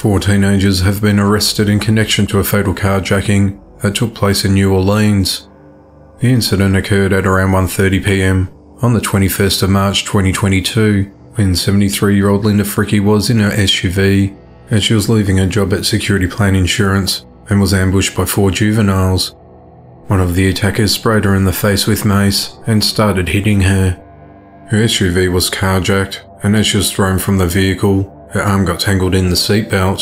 4 teenagers have been arrested in connection to a fatal carjacking that took place in New Orleans. The incident occurred at around 1:30 p.m. on the 21st of March 2022, when 73-year-old Linda Fricky was in her SUV as she was leaving her job at Security Plan Insurance and was ambushed by 4 juveniles. One of the attackers sprayed her in the face with mace and started hitting her. Her SUV was carjacked, and as she was thrown from the vehicle, her arm got tangled in the seatbelt.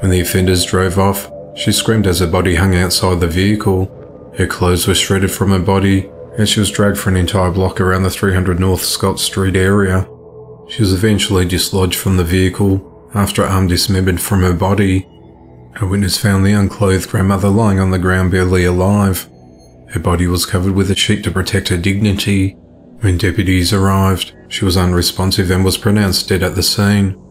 When the offenders drove off, she screamed as her body hung outside the vehicle. Her clothes were shredded from her body as she was dragged for an entire block around the 300 North Scott Street area. She was eventually dislodged from the vehicle after her arm dismembered from her body. A witness found the unclothed grandmother lying on the ground barely alive. Her body was covered with a sheet to protect her dignity. When deputies arrived, she was unresponsive and was pronounced dead at the scene.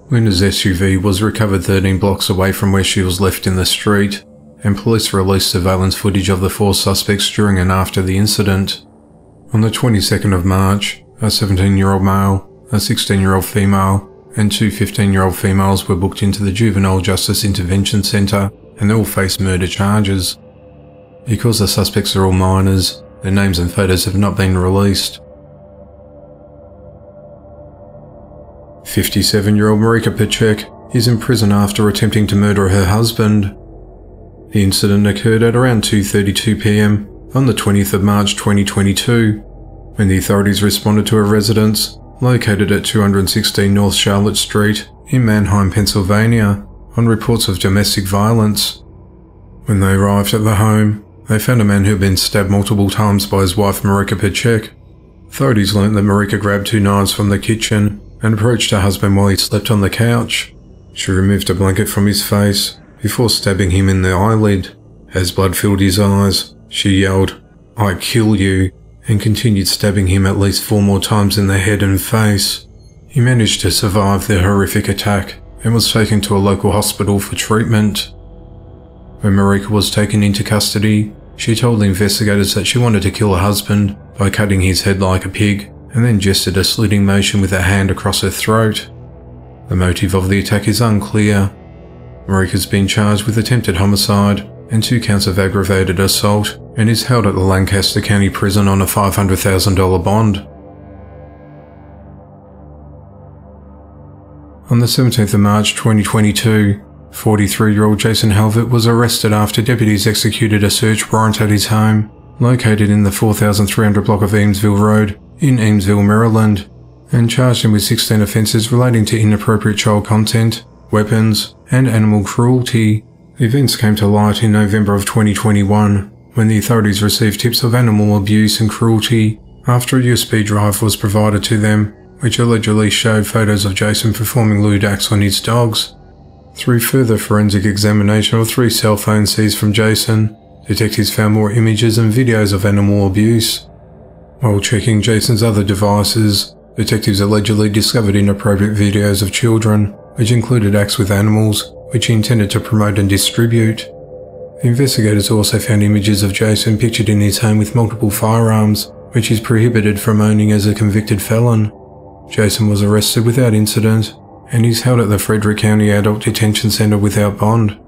Linda's SUV was recovered 13 blocks away from where she was left in the street, and police released surveillance footage of the 4 suspects during and after the incident. On the 22nd of March, a 17-year-old male, a 16-year-old female, and 2 15-year-old females were booked into the Juvenile Justice Intervention Centre, and they all faced murder charges. Because the suspects are all minors, their names and photos have not been released. 57-year-old Marika Pachek is in prison after attempting to murder her husband. The incident occurred at around 2:32 p.m. on the 20th of March 2022, when the authorities responded to a residence located at 216 North Charlotte Street in Manheim, Pennsylvania, on reports of domestic violence. When they arrived at the home, they found a man who had been stabbed multiple times by his wife Marika Pachek. Authorities learned that Marika grabbed 2 knives from the kitchen and approached her husband while he slept on the couch. She removed a blanket from his face before stabbing him in the eyelid. As blood filled his eyes, she yelled, "I kill you," and continued stabbing him at least 4 more times in the head and face. He managed to survive the horrific attack and was taken to a local hospital for treatment. When Marika was taken into custody, she told the investigators that she wanted to kill her husband by cutting his head like a pig, and then gestured a slitting motion with her hand across her throat. The motive of the attack is unclear. Marika's been charged with attempted homicide and 2 counts of aggravated assault, and is held at the Lancaster County Prison on a $500,000 bond. On the 17th of March 2022, 43-year-old Jason Halvett was arrested after deputies executed a search warrant at his home, located in the 4300 block of Eamesville Road in Eamesville, Maryland, and charged him with 16 offences relating to inappropriate child content, weapons, and animal cruelty. The events came to light in November of 2021, when the authorities received tips of animal abuse and cruelty after a USB drive was provided to them, which allegedly showed photos of Jason performing lewd acts on his dogs. Through further forensic examination of 3 cell phones seized from Jason, detectives found more images and videos of animal abuse. While checking Jason's other devices, detectives allegedly discovered inappropriate videos of children, which included acts with animals, which he intended to promote and distribute. The investigators also found images of Jason pictured in his home with multiple firearms, which is prohibited from owning as a convicted felon. Jason was arrested without incident, and is held at the Frederick County Adult Detention Center without bond.